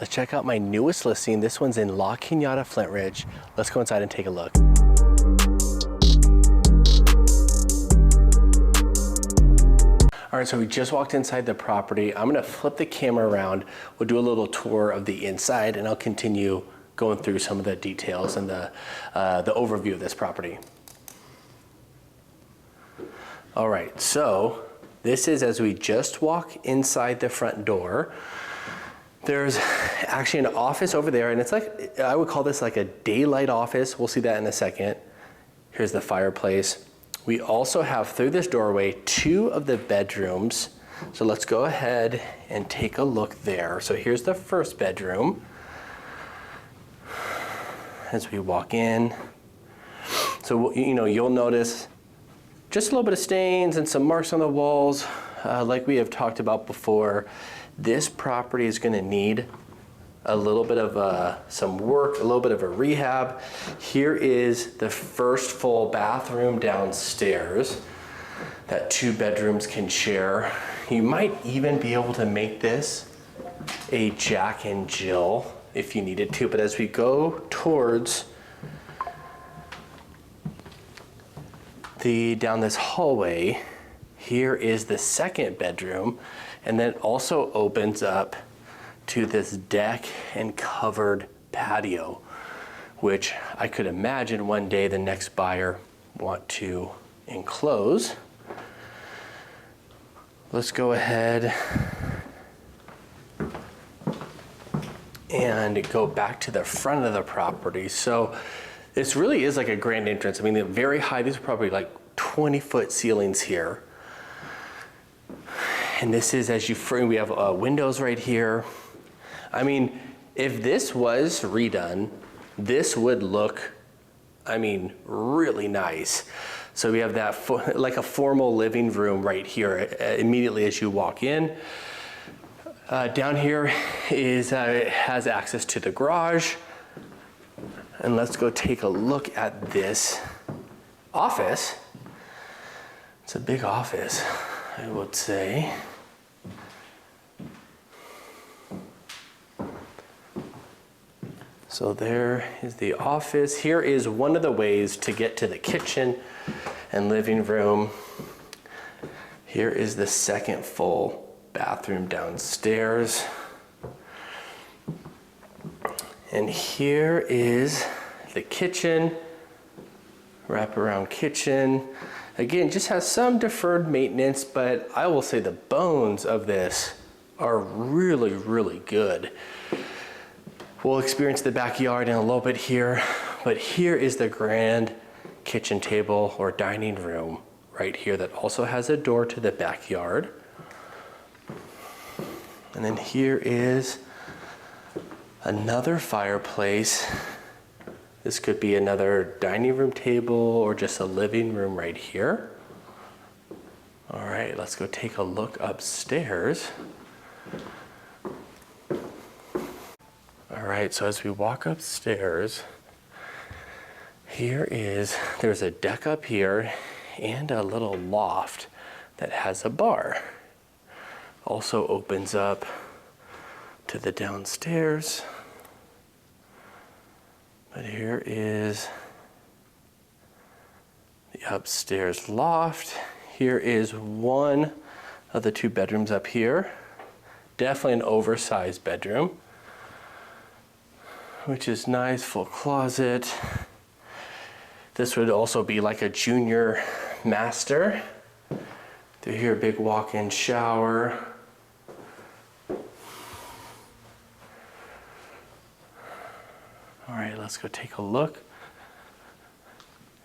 Let's check out my newest listing. This one's in La Cañada Flintridge. Let's go inside and take a look. All right, so we just walked inside the property. I'm gonna flip the camera around. We'll do a little tour of the inside and I'll continue going through some of the details and the overview of this property. All right, so this is as we just walk inside the front door. There's actually an office over there, and it's like, I would call this like a daylight office. We'll see that in a second. Here's the fireplace. We also have through this doorway 2 of the bedrooms. So let's go ahead and take a look there. So here's the first bedroom. As we walk in. So, you know, you'll notice just a little bit of stains and some marks on the walls. Like we have talked about before, this property is going to need a little bit of some work, a little bit of a rehab. Here is the first full bathroom downstairs that 2 bedrooms can share. You might even be able to make this a Jack and Jill if you needed to, but as we go towards down this hallway, here is the second bedroom, and then it also opens up to this deck and covered patio, which I could imagine one day the next buyer want to enclose. Let's go ahead and go back to the front of the property. So this really is like a grand entrance. I mean, they're very high. These are probably like 20-foot ceilings here. And this is as you frame, we have windows right here. I mean, if this was redone, this would look, I mean, really nice. So we have that like a formal living room right here immediately as you walk in. Down here is it has access to the garage. And let's go take a look at this office. It's a big office, I would say. So there is the office. Here is one of the ways to get to the kitchen and living room. Here is the second full bathroom downstairs. And here is the kitchen, wraparound kitchen. Again, just has some deferred maintenance, but I will say the bones of this are really, really good. We'll experience the backyard in a little bit here, but here is the grand kitchen table or dining room right here that also has a door to the backyard. And then here is another fireplace. This could be another dining room table or just a living room right here. All right, let's go take a look upstairs. All right, so as we walk upstairs, there's a deck up here and a little loft that has a bar. Also opens up to the downstairs. But here is the upstairs loft. Here is one of the 2 bedrooms up here. Definitely an oversized bedroom, which is nice, full closet. This would also be like a junior master. Through here, big walk-in shower. All right, let's go take a look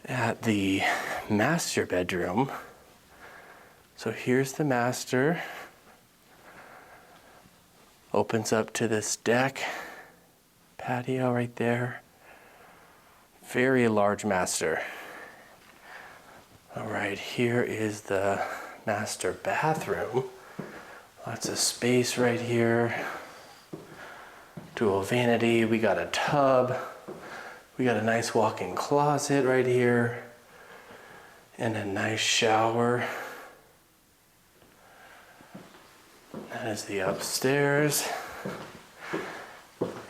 at the master bedroom. So here's the master. Opens up to this deck, patio right there. Very large master. All right, here is the master bathroom. Lots of space right here. Dual vanity, we got a tub. We got a nice walk-in closet right here. And a nice shower. That is the upstairs.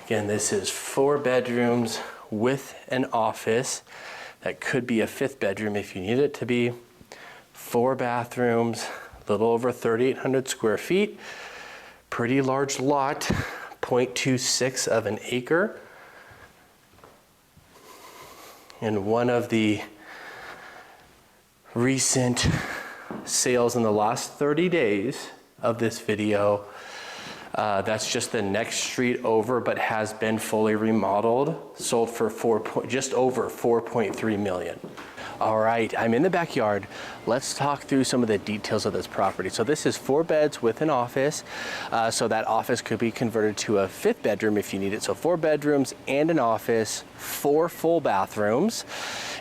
Again, this is 4 bedrooms with an office. That could be a 5th bedroom if you need it to be. 4 bathrooms, a little over 3,800 square feet. Pretty large lot, 0.26 of an acre. And one of the recent sales in the last 30 days of this video, that's just the next street over, but has been fully remodeled, sold for just over 4.3 million. All right, I'm in the backyard. Let's talk through some of the details of this property. So this is 4 beds with an office. So that office could be converted to a 5th bedroom if you need it. So 4 bedrooms and an office, 4 full bathrooms.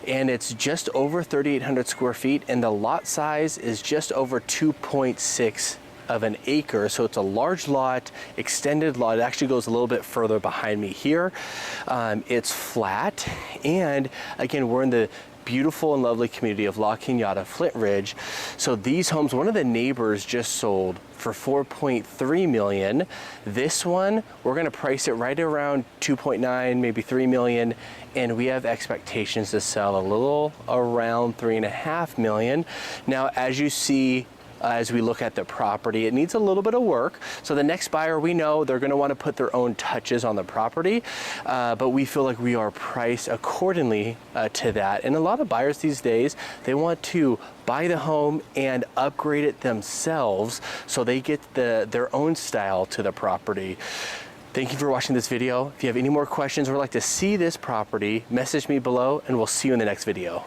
And it's just over 3,800 square feet. And the lot size is just over 2.6 of an acre. So it's a large lot, extended lot. It actually goes a little bit further behind me here. It's flat. And again, we're in the beautiful and lovely community of Cañada Flintridge. So these homes, one of the neighbors just sold for 4.3 million. This one, we're gonna price it right around 2.9, maybe 3 million. And we have expectations to sell a little around 3.5 million. Now, as you see, as we look at the property, it needs a little bit of work. So the next buyer, we know they're gonna wanna put their own touches on the property, but we feel like we are priced accordingly to that. And a lot of buyers these days, they want to buy the home and upgrade it themselves so they get their own style to the property. Thank you for watching this video. If you have any more questions or would like to see this property, message me below and we'll see you in the next video.